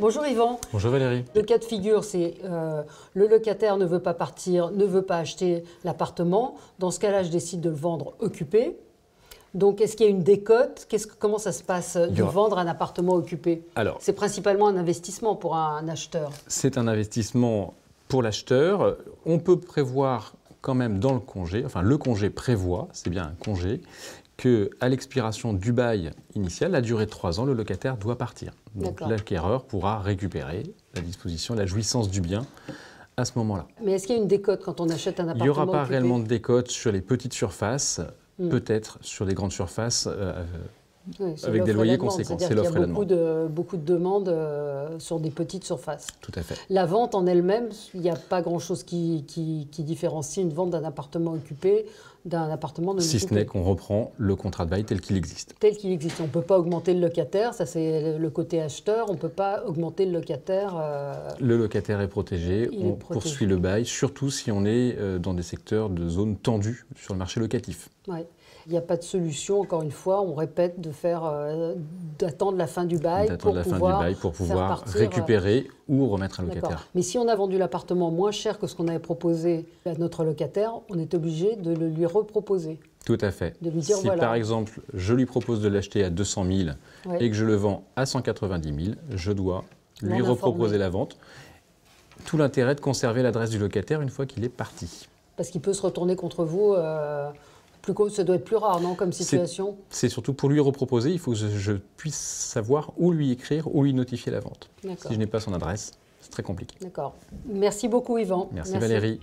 Bonjour Yvan. Bonjour Valérie. Le cas de figure, c'est le locataire ne veut pas partir, ne veut pas acheter l'appartement. Dans ce cas-là, je décide de le vendre occupé. Donc, est-ce qu'il y a une décote? Comment ça se passe de vendre un appartement occupé? C'est principalement un investissement pour un acheteur. C'est un investissement pour l'acheteur. On peut prévoir quand même dans le congé, enfin le congé prévoit, c'est bien un congé, qu'à l'expiration du bail initial, la durée de 3 ans, le locataire doit partir. Donc l'acquéreur pourra récupérer la disposition, la jouissance du bien à ce moment-là. Mais est-ce qu'il y a une décote quand on achète un appartement occupé? Il n'y aura pas réellement de décote sur les petites surfaces, peut-être sur des grandes surfaces avec des loyers conséquents. C'est l'offre et la demande. Il y a beaucoup de demandes sur des petites surfaces. Tout à fait. La vente en elle-même, il n'y a pas grand-chose qui différencie une vente d'un appartement occupé d'un appartement non occupé. Si ce n'est qu'on reprend le contrat de bail tel qu'il existe. Tel qu'il existe. On ne peut pas augmenter le locataire, ça c'est le côté acheteur, on ne peut pas augmenter le locataire. Le locataire est protégé, on poursuit le bail, surtout si on est dans des secteurs de zones tendues sur le marché locatif. Ouais. Il n'y a pas de solution, encore une fois, on répète, d'attendre la fin du bail pour pouvoir récupérer ou remettre un locataire. Mais si on a vendu l'appartement moins cher que ce qu'on avait proposé à notre locataire, on est obligé de le lui reproposer. Tout à fait. De lui dire, si par exemple, je lui propose de l'acheter à 200 000 et que je le vends à 190 000, je dois lui reproposer la vente. Tout l'intérêt de conserver l'adresse du locataire une fois qu'il est parti. Parce qu'il peut se retourner contre vous. Ça doit être plus rare, non, comme situation? C'est surtout pour lui reproposer, il faut que je puisse savoir où lui écrire, où lui notifier la vente. Si je n'ai pas son adresse, c'est très compliqué. D'accord. Merci beaucoup, Yvan. Merci Valérie.